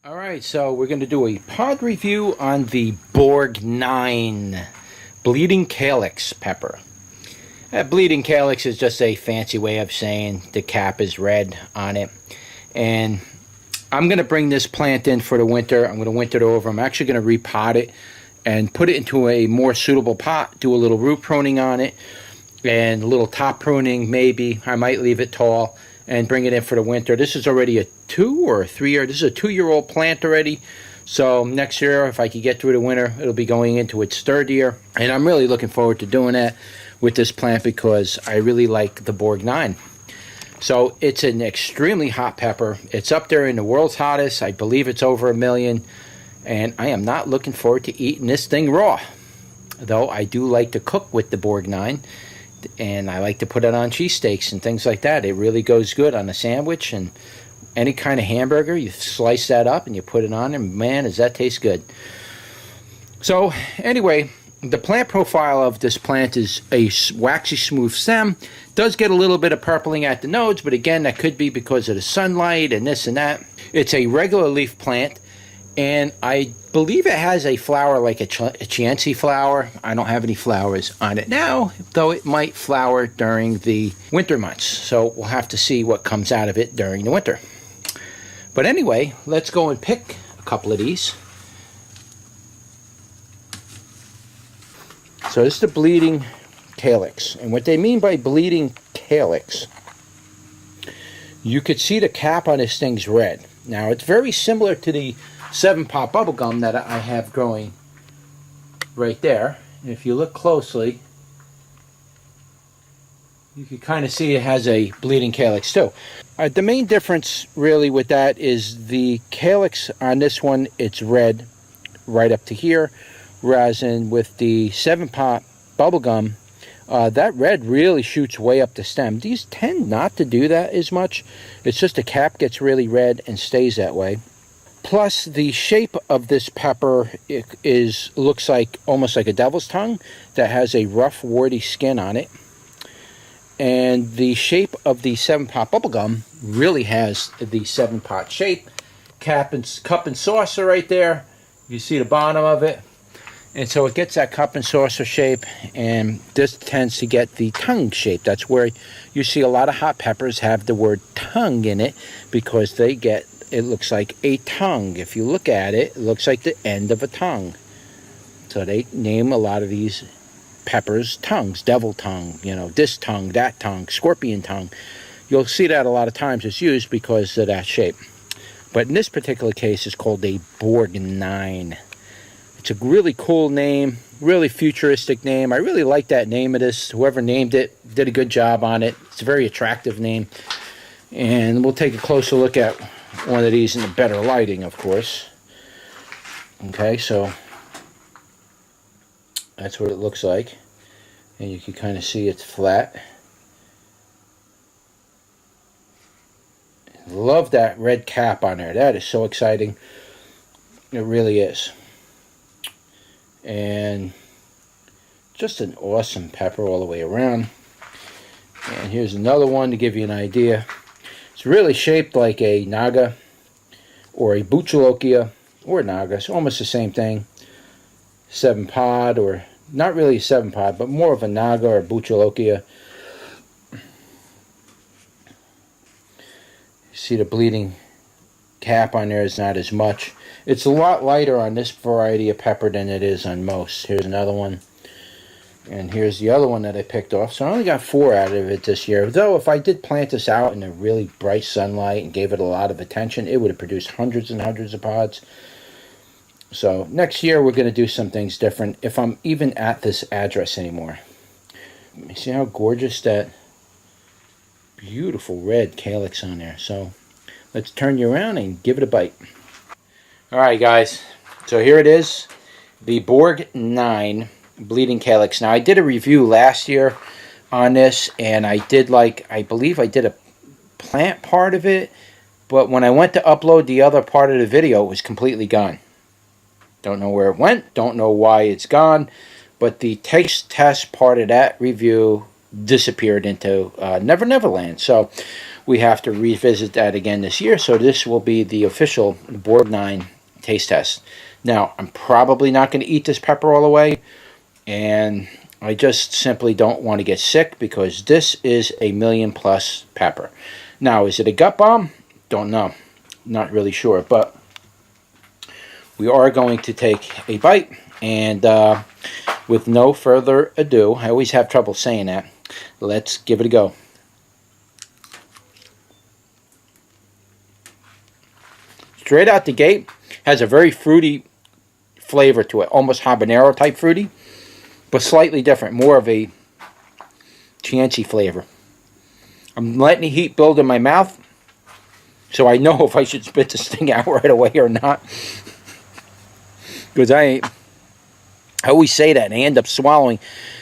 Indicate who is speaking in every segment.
Speaker 1: Alright, so we're going to do a pod review on the Borg 9 Bleeding Calyx pepper. Bleeding Calyx is just a fancy way of saying the cap is red on it. And I'm going to bring this plant in for the winter. I'm going to winter it over. I'm actually going to repot it and put it into a more suitable pot, do a little root pruning on it, and a little top pruning maybe. I might leave it tall and bring it in for the winter. This is already a 2 or 3 year, this is a 2-year-old plant already. So next year, if I could get through the winter, it'll be going into its 3rd year. And I'm really looking forward to doing that with this plant because I really like the Borg 9. So it's an extremely hot pepper. It's up there in the world's hottest. I believe it's over 1 million. And I am not looking forward to eating this thing raw. Though I do like to cook with the Borg 9. And I like to put it on cheesesteaks and things like that. It really goes good on a sandwich and any kind of hamburger. You slice that up and you put it on, and man, does that taste good. So anyway, the plant profile of this plant is a waxy smooth stem. Does get a little bit of purpling at the nodes, but again, that could be because of the sunlight and this and that. It's a regular leaf plant, and I believe it has a flower like a chinense flower. I don't have any flowers on it now, though it might flower during the winter months. So we'll have to see what comes out of it during the winter. But anyway, let's go and pick a couple of these. So this is the bleeding calyx. And what they mean by bleeding calyx, you could see the cap on this thing's red. Now it's very similar to the 7-pot bubblegum that I have growing right there. And if you look closely, you can kind of see it has a bleeding calyx too. The main difference really with that is the calyx on this one, it's red right up to here, whereas with the 7-pot bubblegum, that red really shoots way up the stem. These tend not to do that as much. It's just the cap gets really red and stays that way. Plus, the shape of this pepper looks like almost like a devil's tongue that has a rough, warty skin on it. And the shape of the 7-pot bubblegum really has the 7-pot shape. Cup and saucer right there. You see the bottom of it. And so it gets that cup and saucer shape, and this tends to get the tongue shape. That's where you see a lot of hot peppers have the word tongue in it because it looks like a tongue. If you look at it, it looks like the end of a tongue. So they name a lot of these peppers tongues. Devil tongue, this tongue, that tongue, scorpion tongue. You'll see that a lot of times it's used because of that shape. But in this particular case, it's called a Borg 9. It's a really cool name, really futuristic name. I really like that name of this. Whoever named it did a good job on it. It's a very attractive name. And we'll take a closer look at one of these in the better lighting, of course. Okay, so that's what it looks like. And you can kind of see it's flat. Love that red cap on there. That is so exciting. It really is. And just an awesome pepper all the way around. And here's another one to give you an idea. It's really shaped like a naga or a Jolokia or a naga. It's almost the same thing. 7-pod, or not really a 7-pod, but more of a naga or Jolokia. You see the bleeding cap on there is not as much. It's a lot lighter on this variety of pepper than it is on most. Here's another one. And here's the other one that I picked off. So I only got 4 out of it this year. Though if I did plant this out in a really bright sunlight and gave it a lot of attention, it would have produced hundreds and hundreds of pods. So next year we're going to do some things different if I'm even at this address anymore. Let me see how gorgeous that beautiful red calyx on there. So let's turn you around and give it a bite. Alright guys, so here it is. The Borg 9 Bleeding Calyx. Now I did a review last year on this, and I believe I did a plant part of it, but when I went to upload the other part of the video, it was completely gone. Don't know where it went, don't know why it's gone, but the taste test part of that review disappeared into Never Neverland. So we have to revisit that again this year. So this will be the official Borg 9 taste test. Now, I'm probably not going to eat this pepper all the way, and I just simply don't want to get sick because this is a million-plus pepper. Now, is it a gut bomb? Don't know. Not really sure, but we are going to take a bite, and with no further ado, I always have trouble saying that, let's give it a go. Straight out the gate, has a very fruity flavor to it, almost habanero type fruity, but slightly different, more of a chinense flavor. I'm letting the heat build in my mouth, so I know if I should spit this thing out right away or not. Because I always say that, and I end up swallowing.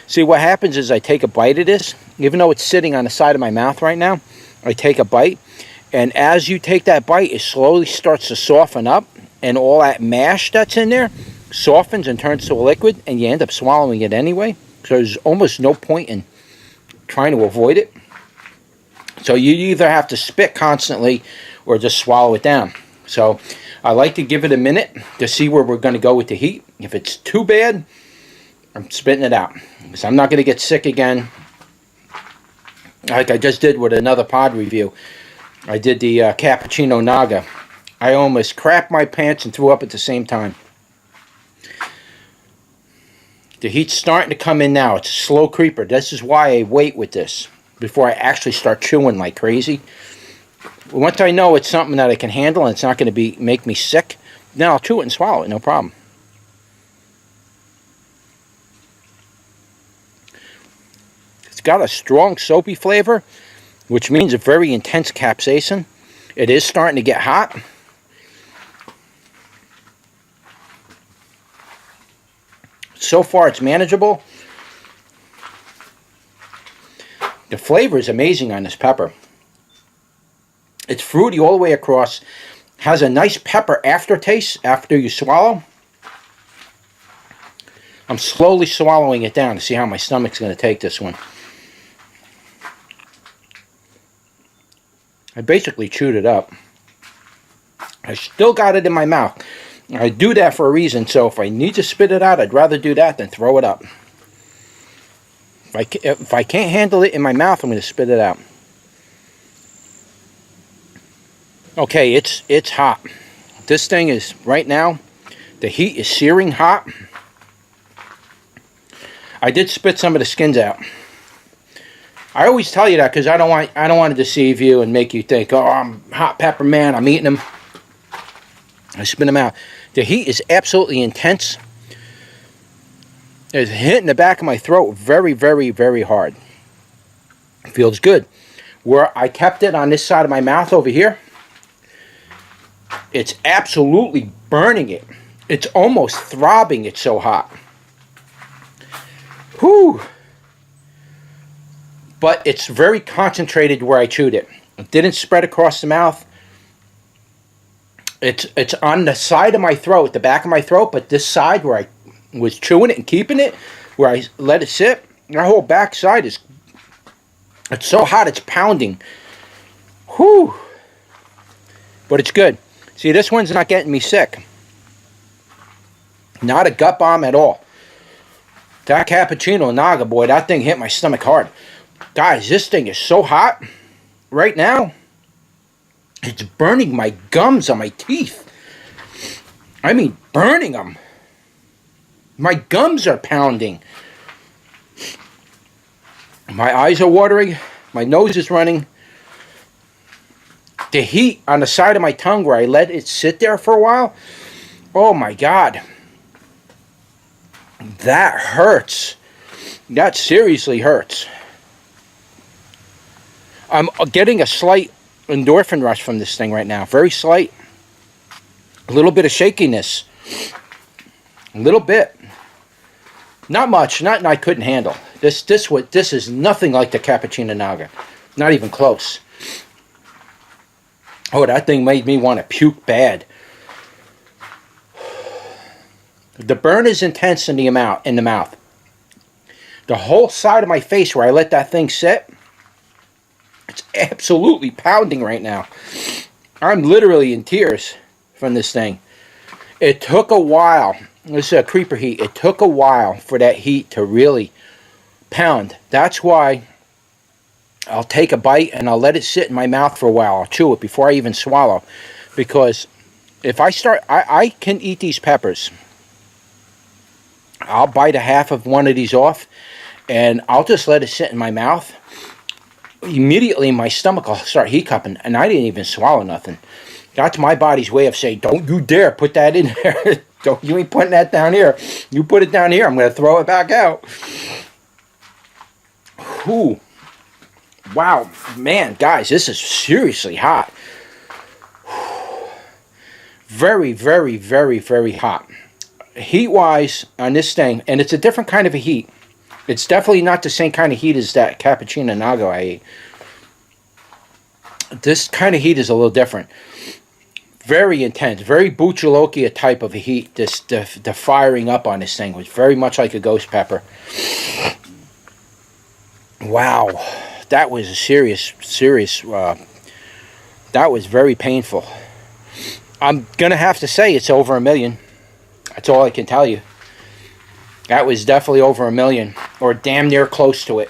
Speaker 1: See, what happens is I take a bite of this, even though it's sitting on the side of my mouth right now, I take a bite, and as you take that bite, it slowly starts to soften up, and all that mash that's in there softens and turns to a liquid, and you end up swallowing it anyway. So there's almost no point in trying to avoid it. So you either have to spit constantly or just swallow it down. So I like to give it a minute to see where we're going to go with the heat. If it's too bad, I'm spitting it out, because I'm not going to get sick again like I just did with another pod review. I did the cappuccino naga. I almost crapped my pants and threw up at the same time. The heat's starting to come in now. It's a slow creeper. This is why I wait with this before I actually start chewing like crazy. Once I know it's something that I can handle and it's not going to make me sick, then I'll chew it and swallow it, no problem. It's got a strong soapy flavor, which means a very intense capsaicin. It is starting to get hot. So far it's manageable. The flavor is amazing on this pepper. It's fruity all the way across. Has a nice pepper aftertaste after you swallow. I'm slowly swallowing it down to see how my stomach's going to take this one. I basically chewed it up. I still got it in my mouth. I do that for a reason, so if I need to spit it out, I'd rather do that than throw it up. If I can't handle it in my mouth, I'm going to spit it out. Okay, it's hot. This thing is, right now, the heat is searing hot. I did spit some of the skins out. I always tell you that because I don't want to deceive you and make you think, oh, I'm hot pepper man, I'm eating them. I spit them out. The heat is absolutely intense. It's hitting the back of my throat very, very, very hard. It feels good. Where I kept it on this side of my mouth over here, it's absolutely burning it. It's almost throbbing, it's so hot. Whew. But it's very concentrated where I chewed it. It didn't spread across the mouth. It's on the side of my throat, the back of my throat, but this side where I was chewing it and keeping it, where I let it sit, that whole back side it's so hot it's pounding. Whew. But it's good. See, this one's not getting me sick. Not a gut bomb at all. That cappuccino naga, boy, that thing hit my stomach hard. Guys, this thing is so hot right now. It's burning my gums on my teeth. I mean, burning them. My gums are pounding. My eyes are watering. My nose is running. The heat on the side of my tongue where I let it sit there for a while. Oh my God. That hurts. That seriously hurts. I'm getting a slight endorphin rush from this thing right now. Very slight. A little bit of shakiness. A little bit. Not much. Nothing I couldn't handle. This is nothing like the cappuccino naga. Not even close. Oh, that thing made me want to puke bad. The burn is intense in the mouth. The whole side of my face where I let that thing sit, It's absolutely pounding right now. I'm literally in tears from this thing. It took a while. This is a creeper heat. It took a while for that heat to really pound. That's why I'll take a bite and I'll let it sit in my mouth for a while. I'll chew it before I even swallow. Because if I start, I can eat these peppers. I'll bite a half of one of these off and I'll just let it sit in my mouth. Immediately my stomach will start hiccuping and I didn't even swallow nothing. That's my body's way of saying, don't you dare put that in there. You ain't putting that down here. You put it down here, I'm going to throw it back out. Whew. Wow, man, guys, this is seriously hot. Very, very, very, very hot. Heat-wise on this thing, and it's a different kind of a heat. It's definitely not the same kind of heat as that cappuccino nago I ate. This kind of heat is a little different. Very intense, very Bhut Jolokia type of a heat. The firing up on this thing was very much like a ghost pepper. Wow, that was a serious, that was very painful. I'm going to have to say it's over 1 million. That's all I can tell you. That was definitely over 1 million, or damn near close to it.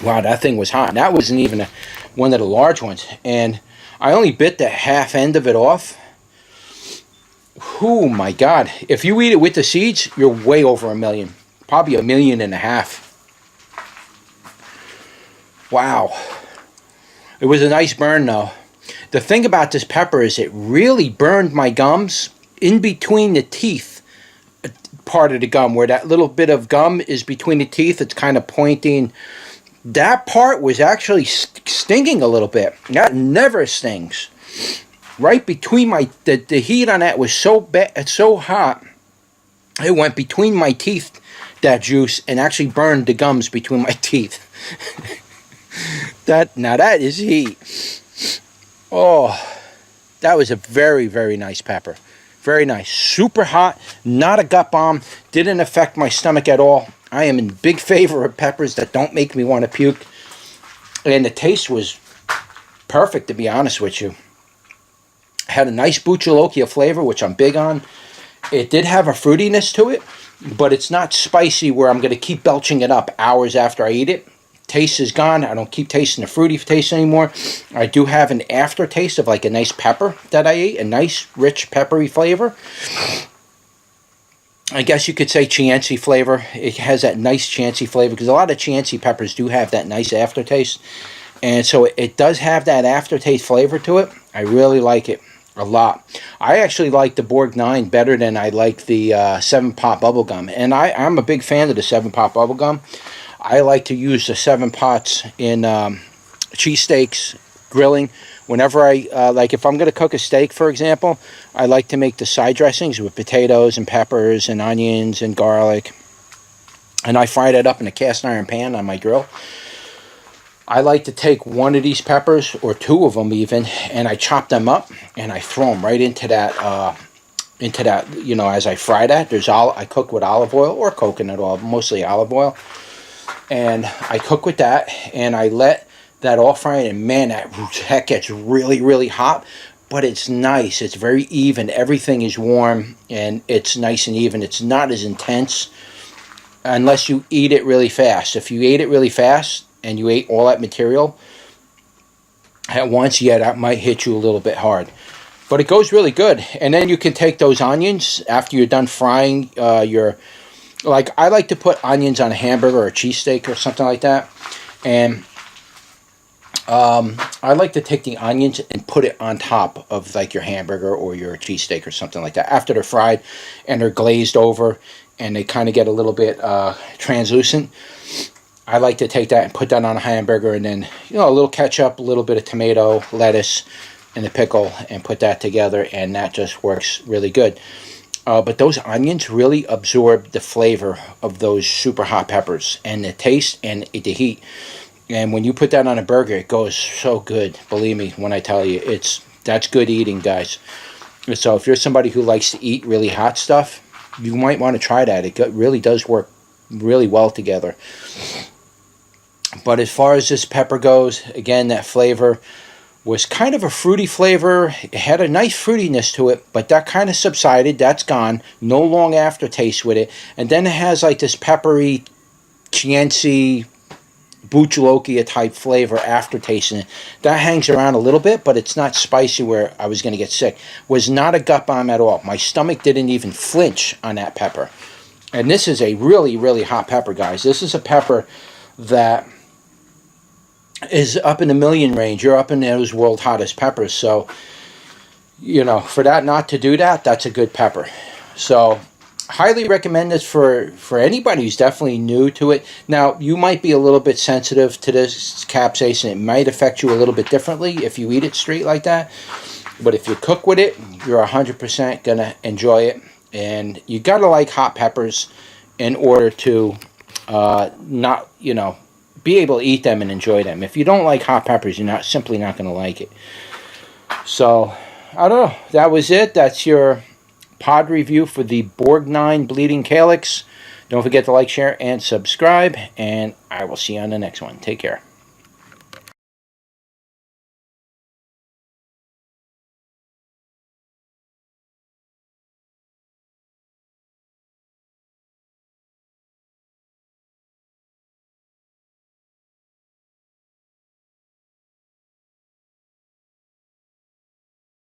Speaker 1: Wow, that thing was hot. That wasn't even one of the large ones. And I only bit the half end of it off. Oh my God. If you eat it with the seeds, you're way over 1 million. Probably 1.5 million. Wow. It was a nice burn though. The thing about this pepper is it really burned my gums in between the teeth part of the gum, where that little bit of gum is between the teeth. It's kind of pointing. That part was actually stinging a little bit. That never stings. Right between my, the heat on that was so bad, it's so hot. It went between my teeth, that juice, and actually burned the gums between my teeth. Now that is heat. Oh, that was a very, very nice pepper. Very nice. Super hot. Not a gut bomb. Didn't affect my stomach at all. I am in big favor of peppers that don't make me want to puke. And the taste was perfect, to be honest with you. Had a nice Bhut Jolokia flavor, which I'm big on. It did have a fruitiness to it, but it's not spicy where I'm going to keep belching it up hours after I eat it. Taste is gone. I don't keep tasting the fruity taste anymore. I do have an aftertaste of like a nice pepper that I ate. A nice, rich, peppery flavor. I guess you could say chinense flavor. It has that nice chinense flavor because a lot of chinense peppers do have that nice aftertaste. And so it does have that aftertaste flavor to it. I really like it a lot. I actually like the Borg 9 better than I like the 7 Pot bubblegum. And I'm a big fan of the 7 Pot bubblegum. I like to use the 7 Pots in cheesesteaks, grilling. Whenever I, like if I'm going to cook a steak, for example, I like to make the side dressings with potatoes and peppers and onions and garlic. And I fry that up in a cast iron pan on my grill. I like to take one of these peppers, or 2 of them even, and I chop them up and I throw them right into that, you know, as I fry that. I cook with olive oil or coconut oil, mostly olive oil. And I cook with that, and I let that all fry, and man, that gets really, really hot, but it's nice. It's very even. Everything is warm, and it's nice and even. It's not as intense unless you eat it really fast. If you ate it really fast and you ate all that material at once, yeah, that might hit you a little bit hard. But it goes really good. And then you can take those onions after you're done frying like I like to put onions on a hamburger or a cheesesteak or something like that. And I like to take the onions and put it on top of like your hamburger or your cheesesteak or something like that. After they're fried and they're glazed over and they kind of get a little bit translucent, I like to take that and put that on a hamburger, and then, you know, a little ketchup, a little bit of tomato, lettuce, and a pickle, and put that together, and that just works really good. But those onions really absorb the flavor of those super hot peppers and the taste and the heat. And when you put that on a burger, it goes so good. Believe me when I tell you, that's good eating, guys. So if you're somebody who likes to eat really hot stuff, you might want to try that. It really does work really well together. But as far as this pepper goes, again, that flavor was kind of a fruity flavor. It had a nice fruitiness to it, but that kind of subsided. That's gone. No long aftertaste with it. And then it has like this peppery, chinense, Bhut Jolokia type flavor after tasting it. That hangs around a little bit, but it's not spicy where I was going to get sick. Was not a gut bomb at all. My stomach didn't even flinch on that pepper. And this is a really, really hot pepper, guys. This is a pepper that is up in the million range. You're up in those world hottest peppers. So, you know, for that not to do that, that's a good pepper. So, highly recommend this for anybody who's definitely new to it. Now, you might be a little bit sensitive to this capsaicin. It might affect you a little bit differently if you eat it straight like that. But if you cook with it, you're 100% going to enjoy it. And you got to like hot peppers in order to not, you know, be able to eat them and enjoy them. If you don't like hot peppers, you're simply not going to like it. So, I don't know. That was it. That's your pod review for the Borg 9 Bleeding Calyx. Don't forget to like, share, and subscribe. And I will see you on the next one. Take care.